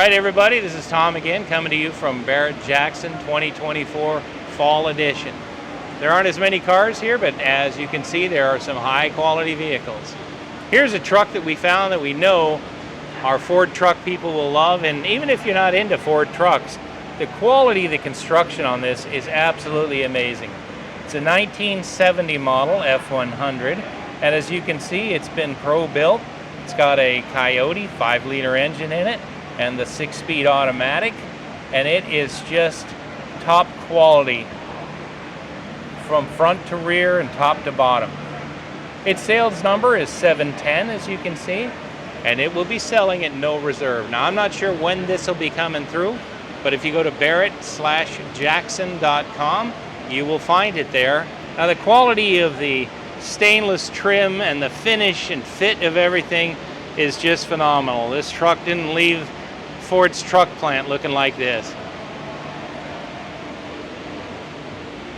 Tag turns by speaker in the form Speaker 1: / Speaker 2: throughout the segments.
Speaker 1: right, everybody, this is Tom again, coming to you from Barrett-Jackson 2024 Fall Edition. There aren't as many cars here, but as you can see, there are some high-quality vehicles. Here's a truck that we found that we know our Ford truck people will love, and even if you're not into Ford trucks, the quality of the construction on this is absolutely amazing. It's a 1970 model F-100, and as you can see, it's been pro-built. It's got a Coyote 5-liter engine in it and the 6-speed automatic, and it is just top quality from front to rear and top to bottom. Its sales number is 710, as you can see, and it will be selling at no reserve. Now, I'm not sure when this will be coming through, but if you go to Barrett-Jackson.com, you will find it there. Now, the quality of the stainless trim and the finish and fit of everything is just phenomenal. This truck didn't leave Ford's truck plant looking like this.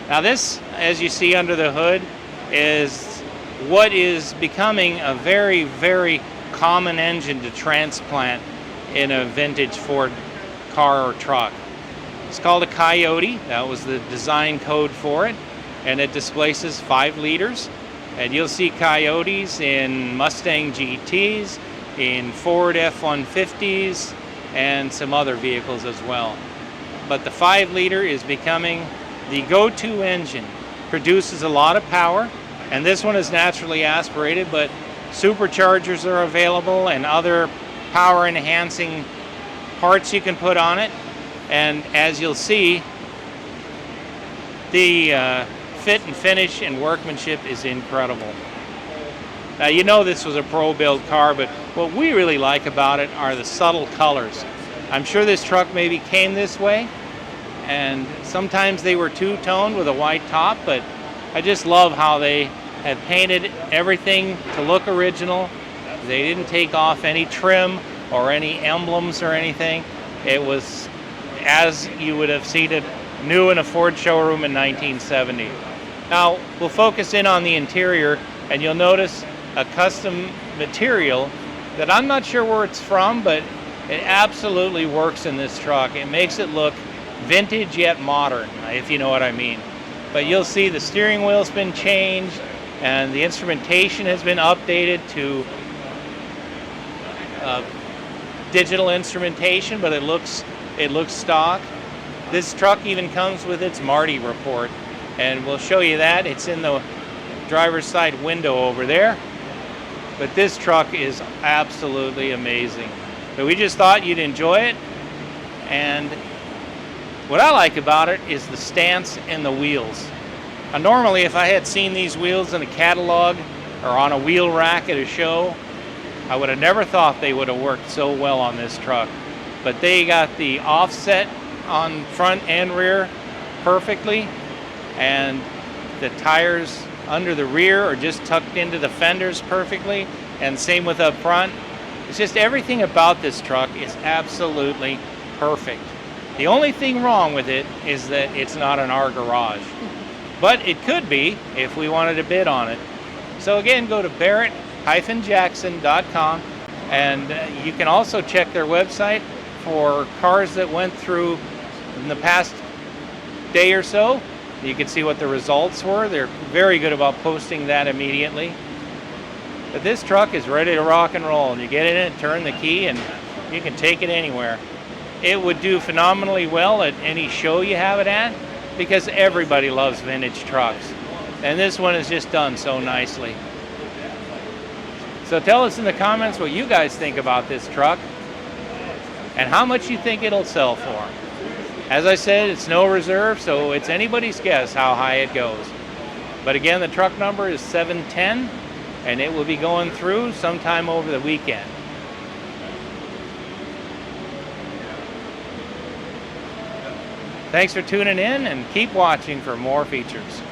Speaker 1: Now this, as you see under the hood, is what is becoming a very, very common engine to transplant in a vintage Ford car or truck. It's called a Coyote. That was the design code for it, and it displaces 5 liters. And you'll see Coyotes in Mustang GTs, in Ford F-150s, and some other vehicles as well. But the 5-liter is becoming the go-to engine. Produces a lot of power, and this one is naturally aspirated, but superchargers are available and other power-enhancing parts you can put on it. And as you'll see, the fit and finish and workmanship is incredible. Now, you know this was a pro-built car, but what we really like about it are the subtle colors. I'm sure this truck maybe came this way, and sometimes they were two-toned with a white top, but I just love how they have painted everything to look original. They didn't take off any trim or any emblems or anything. It was as you would have seen it new in a Ford showroom in 1970. Now, we'll focus in on the interior, and you'll notice a custom material that I'm not sure where it's from, but it absolutely works in this truck. It makes it look vintage yet modern, if you know what I mean. But you'll see the steering wheel's been changed, and the instrumentation has been updated to digital instrumentation, but it looks stock. This truck even comes with its Marty report, and we'll show you that. It's in the driver's side window over there. But this truck is absolutely amazing. So we just thought you'd enjoy it. And what I like about it is the stance and the wheels. Now, normally, if I had seen these wheels in a catalog or on a wheel rack at a show, I would have never thought they would have worked so well on this truck. But they got the offset on front and rear perfectly, and the tires under the rear are just tucked into the fenders perfectly, and same with up front. It's just everything about this truck is absolutely perfect. The only thing wrong with it is that it's not in our garage, but it could be if we wanted to bid on it. So again, go to Barrett-Jackson.com, and you can also check their website for cars that went through in the past day or so. You can see what the results were. They're very good about posting that immediately. But this truck is ready to rock and roll. And you get in it, turn the key, and you can take it anywhere. It would do phenomenally well at any show you have it at, because everybody loves vintage trucks. And this one is just done so nicely. So tell us in the comments what you guys think about this truck and how much you think it'll sell for. As I said, it's no reserve, so it's anybody's guess how high it goes. But again, the truck number is 710, and it will be going through sometime over the weekend. Thanks for tuning in, and keep watching for more features.